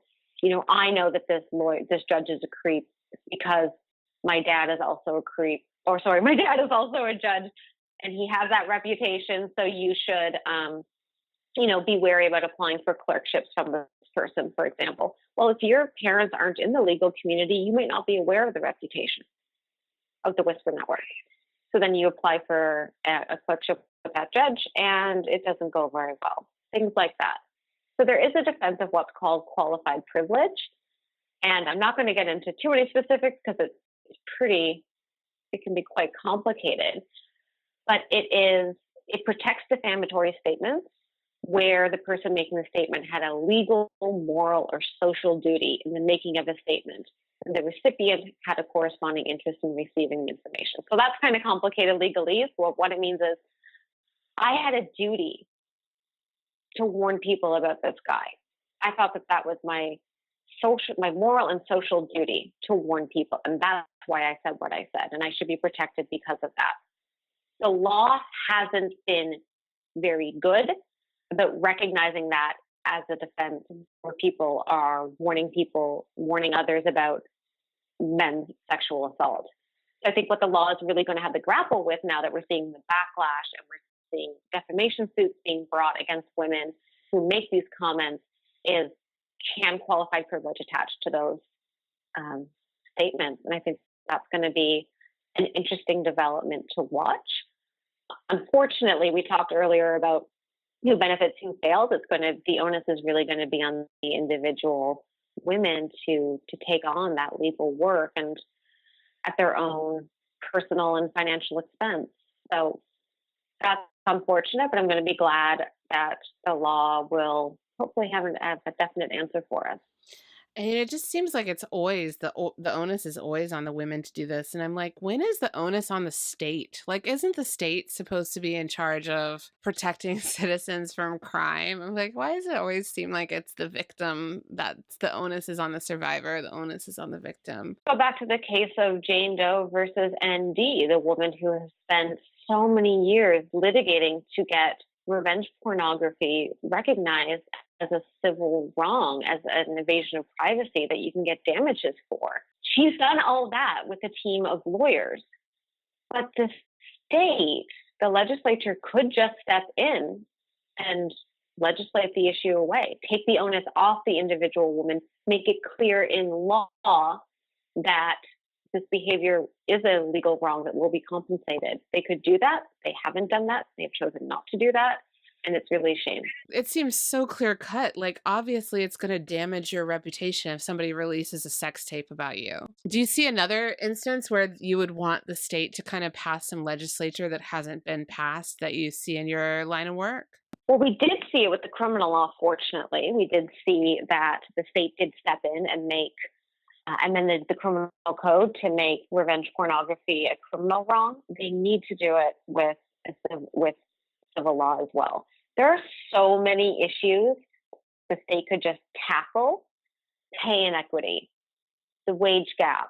I know that this judge is a creep because my dad is also a creep, my dad is also a judge, and he has that reputation. So you should, be wary about applying for clerkships from this person, for example. Well, if your parents aren't in the legal community, you might not be aware of the reputation of the whisper network. So then you apply for a clerkship with that judge, and it doesn't go very well. Things like that. So there is a defense of what's called qualified privilege. And I'm not going to get into too many specifics because it can be quite complicated. But it protects defamatory statements where the person making the statement had a legal, moral, or social duty in the making of a statement, and the recipient had a corresponding interest in receiving the information. So that's kind of complicated legalese. Well, what it means is I had a duty to warn people about this guy. I thought that was my moral and social duty to warn people, and that's why I said what I said, and I should be protected because of that. The law hasn't been very good about recognizing that as a defense where people are warning others about men's sexual assault. So I think what the law is really going to have to grapple with now that we're seeing the backlash and we're seeing defamation suits being brought against women who make these comments is, can qualified privilege attach to those statements? And I think that's going to be an interesting development to watch. Unfortunately, we talked earlier about who benefits, who fails. The onus is really going to be on the individual women to take on that legal work and at their own personal and financial expense. So that's unfortunate, but I'm going to be glad that the law will hopefully have a definite answer for us. And it just seems like it's always the onus is always on the women to do this. And I'm like, when is the onus on the state? Like, isn't the state supposed to be in charge of protecting citizens from crime? I'm like, why does it always seem like it's the victim that's the onus is on the survivor, the onus is on the victim? Go back to the case of Jane Doe versus ND, the woman who has spent so many years litigating to get revenge pornography recognized as a civil wrong, as an invasion of privacy that you can get damages for. She's done all that with a team of lawyers. But the state, the legislature could just step in and legislate the issue away, take the onus off the individual woman, make it clear in law that this behavior is a legal wrong that will be compensated. They could do that. They haven't done that. They've chosen not to do that. And it's really a shame. It seems so clear cut. Like, obviously, it's going to damage your reputation if somebody releases a sex tape about you. Do you see another instance where you would want the state to kind of pass some legislature that hasn't been passed that you see in your line of work? Well, we did see it with the criminal law, fortunately. We did see that the state did step in and amended the criminal code to make revenge pornography a criminal wrong. They need to do it with civil law as well. There are so many issues the state could just tackle: pay inequity, the wage gap,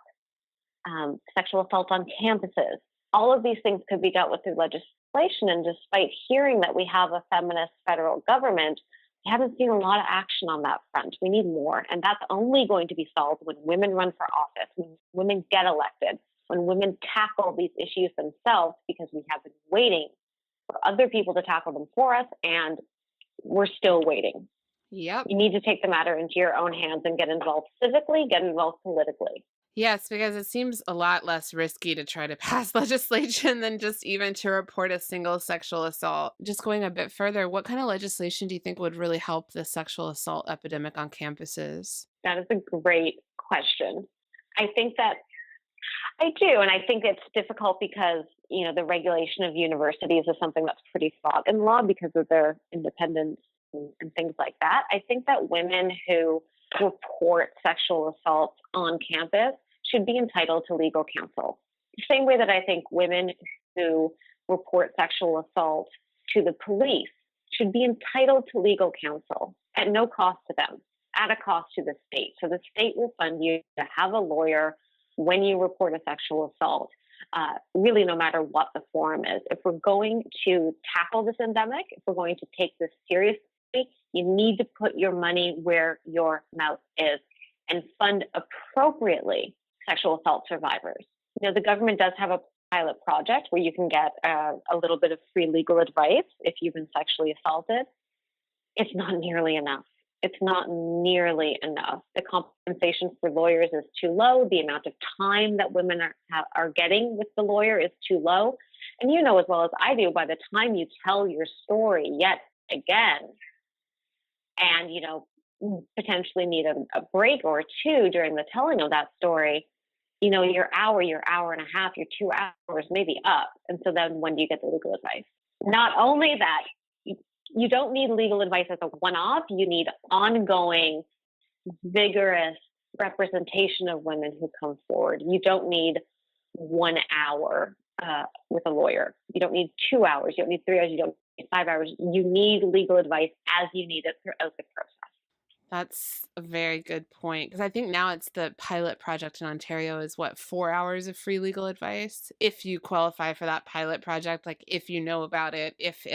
sexual assault on campuses. All of these things could be dealt with through legislation. And despite hearing that we have a feminist federal government, we haven't seen a lot of action on that front. We need more. And that's only going to be solved when women run for office, when women get elected, when women tackle these issues themselves, because we have been waiting for other people to tackle them for us, and we're still waiting. Yep. You need to take the matter into your own hands and get involved civically, get involved politically. Yes, because it seems a lot less risky to try to pass legislation than just even to report a single sexual assault. Just going a bit further, what kind of legislation do you think would really help the sexual assault epidemic on campuses? That is a great question. I think that I do. And I think it's difficult because, the regulation of universities is something that's pretty fraught in law because of their independence and things like that. I think that women who report sexual assaults on campus should be entitled to legal counsel. The same way that I think women who report sexual assault to the police should be entitled to legal counsel at no cost to them, at a cost to the state. So the state will fund you to have a lawyer when you report a sexual assault, really no matter what the form is. If we're going to tackle this endemic, if we're going to take this seriously, you need to put your money where your mouth is and fund appropriately sexual assault survivors. The government does have a pilot project where you can get a little bit of free legal advice if you've been sexually assaulted. It's not nearly enough. It's not nearly enough. The compensation for lawyers is too low. The amount of time that women are getting with the lawyer is too low. And you know as well as I do, by the time you tell your story yet again, and potentially need a break or two during the telling of that story, your hour and a half, your 2 hours may be up. And so then when do you get the legal advice? Not only that, you don't need legal advice as a one-off. You need ongoing, vigorous representation of women who come forward. You don't need 1 hour with a lawyer. You don't need 2 hours. You don't need 3 hours. You don't need 5 hours. You need legal advice as you need it throughout the process. That's a very good point, because I think now it's the pilot project in Ontario is 4 hours of free legal advice if you qualify for that pilot project, like if you know about it, if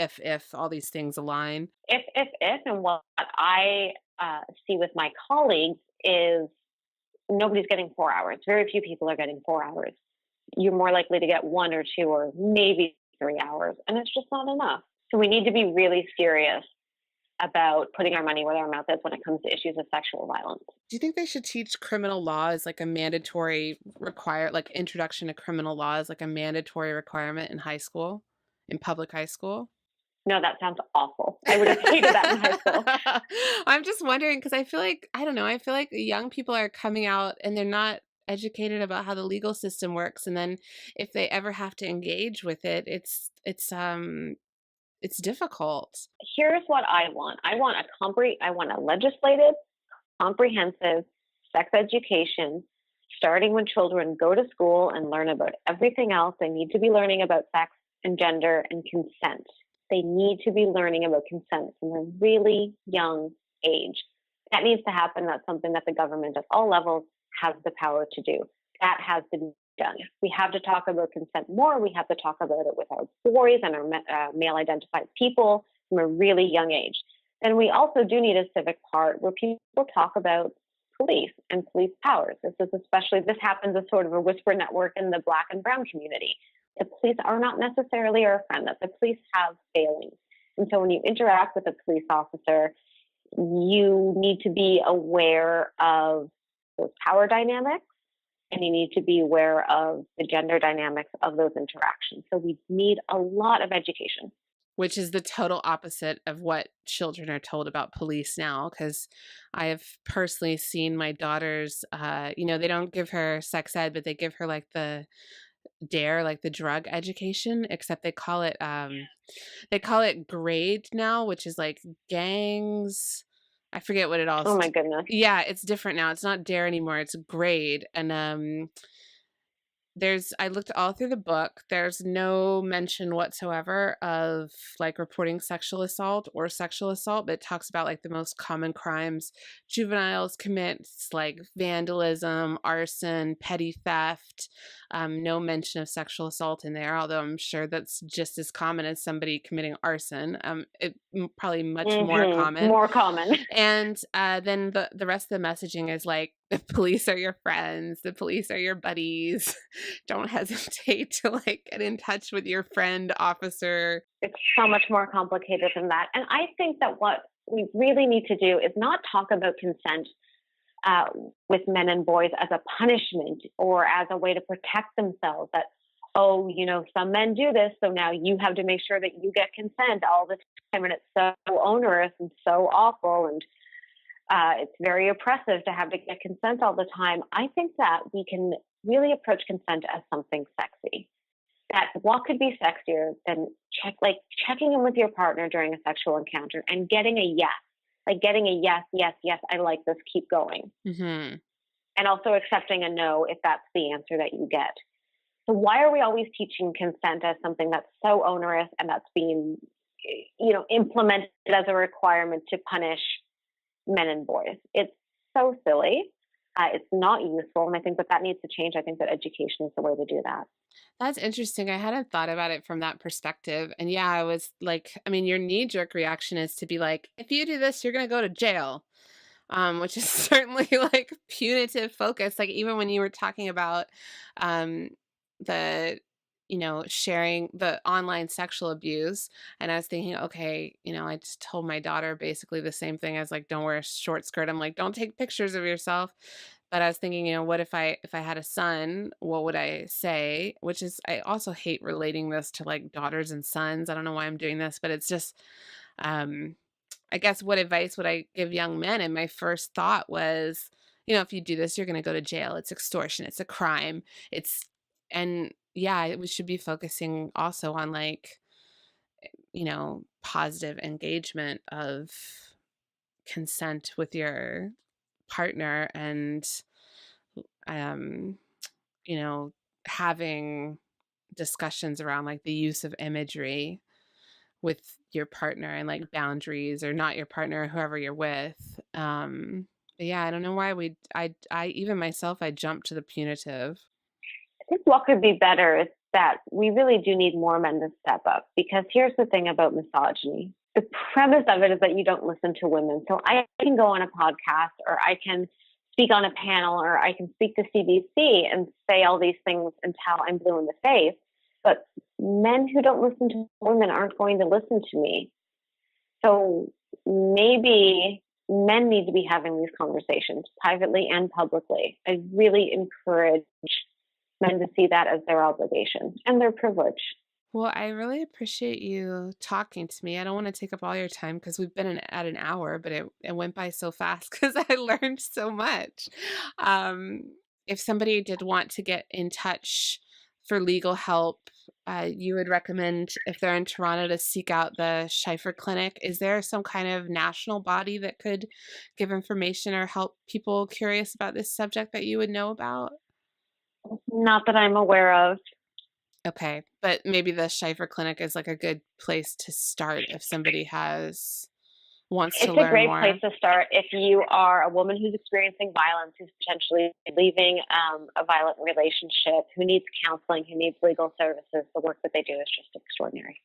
all these things align. If, and what I see with my colleagues is nobody's getting 4 hours. Very few people are getting 4 hours. You're more likely to get 1 or 2 or maybe 3 hours, and it's just not enough. So we need to be really serious about putting our money where our mouth is when it comes to issues of sexual violence. Do you think they should teach criminal law as like a mandatory introduction to criminal law as like a mandatory requirement in high school, in public high school? No, that sounds awful. I would have hated that in high school. I'm just wondering, because I feel like young people are coming out and they're not educated about how the legal system works. And then if they ever have to engage with it, it's difficult. Here's what I want. I want a legislative, comprehensive sex education, starting when children go to school and learn about everything else. They need to be learning about sex and gender and consent. They need to be learning about consent from a really young age. That needs to happen. That's something that the government at all levels has the power to do. That has to be done. We have to talk about consent more. We have to talk about it with our boys and our male-identified people from a really young age. And we also do need a civic part where people talk about police and police powers. This happens as sort of a whisper network in the Black and Brown community. The police are not necessarily our friend, that the police have failings. And so when you interact with a police officer, you need to be aware of those power dynamics, and you need to be aware of the gender dynamics of those interactions. So we need a lot of education. which is the total opposite of what children are told about police now. Because I have personally seen my daughters, they don't give her sex ed, but they give her like the DARE, like the drug education, except they call it grade now, which is like gangs. I forget what it all. Oh my goodness. Yeah, it's different now. It's not DARE anymore. It's grade. And I looked all through the book. There's no mention whatsoever of like reporting sexual assault or sexual assault, but it talks about like the most common crimes juveniles commit, like vandalism, arson, petty theft. No mention of sexual assault in there, although I'm sure that's just as common as somebody committing arson. Probably much more common. More common. And then the rest of the messaging is like, the police are your friends. The police are your buddies. Don't hesitate to like get in touch with your friend officer. It's so much more complicated than that. And I think that what we really need to do is not talk about consent with men and boys as a punishment or as a way to protect themselves, that, oh, some men do this, so now you have to make sure that you get consent all the time. And it's so onerous and so awful. And it's very oppressive to have to get consent all the time. I think that we can really approach consent as something sexy. That what could be sexier than checking in with your partner during a sexual encounter and getting a yes, like getting a yes, yes, yes, I like this, keep going. Mm-hmm. And also accepting a no if that's the answer that you get. So why are we always teaching consent as something that's so onerous and that's being, implemented as a requirement to punish men and boys? It's so silly. It's not useful. And I think that needs to change. I think that education is the way to do that. That's interesting. I hadn't thought about it from that perspective. And yeah, I was like, your knee-jerk reaction is to be like, if you do this, you're going to go to jail, which is certainly like punitive focus. Like even when you were talking about the sharing the online sexual abuse. And I was thinking, okay, I just told my daughter basically the same thing as like, don't wear a short skirt. I'm like, don't take pictures of yourself. But I was thinking, what if I had a son, what would I say? Which is, I also hate relating this to like daughters and sons. I don't know why I'm doing this, but it's just, I guess what advice would I give young men? And my first thought was, if you do this, you're going to go to jail. It's extortion. It's a crime. Yeah, we should be focusing also on like, positive engagement of consent with your partner and, having discussions around like the use of imagery with your partner and like boundaries, or not your partner, whoever you're with. But yeah, I don't know why I even myself, I jumped to the punitive. I think what could be better is that we really do need more men to step up, because here's the thing about misogyny. The premise of it is that you don't listen to women. So I can go on a podcast, or I can speak on a panel, or I can speak to CBC and say all these things until I'm blue in the face. But men who don't listen to women aren't going to listen to me. So maybe men need to be having these conversations privately and publicly. I really encourage men to see that as their obligation and their privilege. Well, I really appreciate you talking to me. I don't want to take up all your time because we've been at an hour, but it went by so fast because I learned so much. If somebody did want to get in touch for legal help, you would recommend, if they're in Toronto, to seek out the Chaisson Clinic. Is there some kind of national body that could give information or help people curious about this subject that you would know about? Not that I'm aware of. Okay, but maybe the Chaisson Clinic is like a good place to start if somebody wants to learn more. It's a great place to start if you are a woman who's experiencing violence, who's potentially leaving a violent relationship, who needs counseling, who needs legal services. The work that they do is just extraordinary.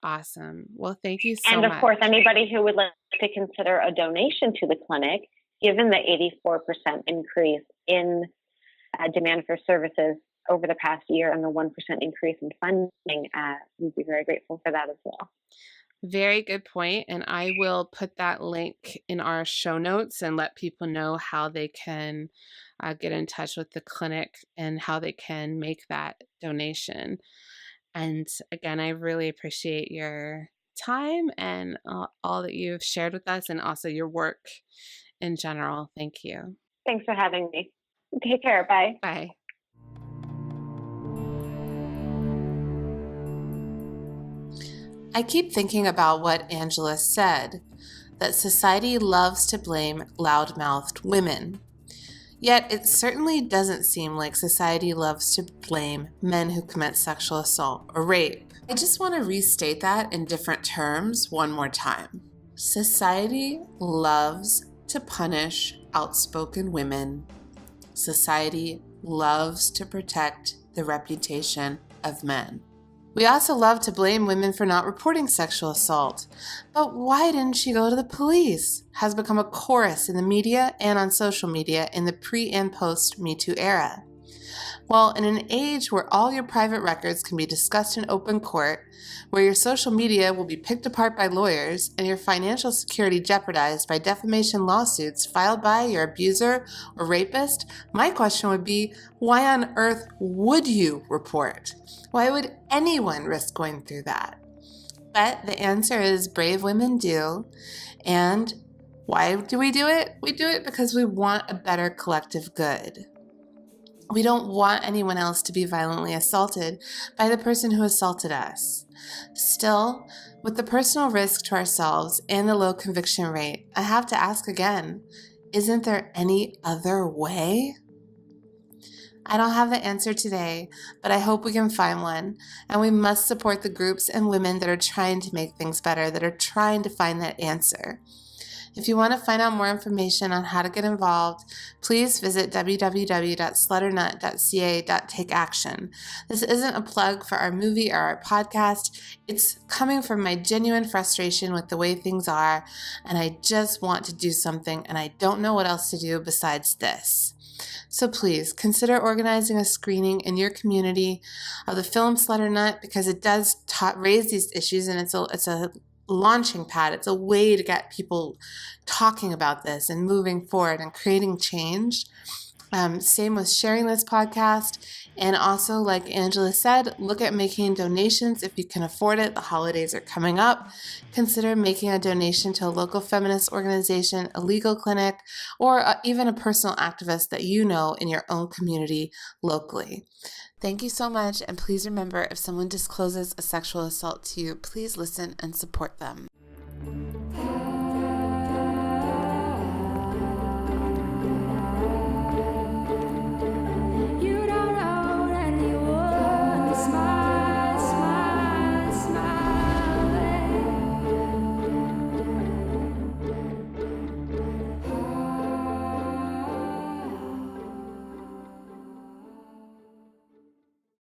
Awesome. Well, thank you so much. And of course, anybody who would like to consider a donation to the clinic, given the 84% increase in demand for services over the past year and the 1% increase in funding, we'd be very grateful for that as well. Very good point. And I will put that link in our show notes and let people know how they can get in touch with the clinic and how they can make that donation. And again, I really appreciate your time and all that you've shared with us, and also your work in general. Thank you. Thanks for having me. Take care. Bye. Bye. I keep thinking about what Angela said, that society loves to blame loud-mouthed women. Yet it certainly doesn't seem like society loves to blame men who commit sexual assault or rape. I just want to restate that in different terms one more time. Society loves to punish outspoken women. Society loves to protect the reputation of men. We also love to blame women for not reporting sexual assault. But why didn't she go to the police? Has become a chorus in the media and on social media in the pre- and post-Me Too era. Well, in an age where all your private records can be discussed in open court, where your social media will be picked apart by lawyers, and your financial security jeopardized by defamation lawsuits filed by your abuser or rapist, my question would be, why on earth would you report? Why would anyone risk going through that? But the answer is brave women do. And why do we do it? We do it because we want a better collective good. We don't want anyone else to be violently assaulted by the person who assaulted us. Still, with the personal risk to ourselves and the low conviction rate, I have to ask again, isn't there any other way? I don't have the answer today, but I hope we can find one, and we must support the groups and women that are trying to make things better, that are trying to find that answer. If you want to find out more information on how to get involved, please visit www.slutornut.ca.takeaction. This isn't a plug for our movie or our podcast. It's coming from my genuine frustration with the way things are, and I just want to do something, and I don't know what else to do besides this. So please consider organizing a screening in your community of the film Slut or Nut, because it does raise these issues, and it's a launching pad. It's a way to get people talking about this and moving forward and creating change. Same with sharing this podcast. And also, like Angela said, look at making donations if you can afford it. The holidays are coming up. Consider making a donation to a local feminist organization, a legal clinic, or even a personal activist that you know in your own community locally. Thank you so much, and please remember, if someone discloses a sexual assault to you, please listen and support them.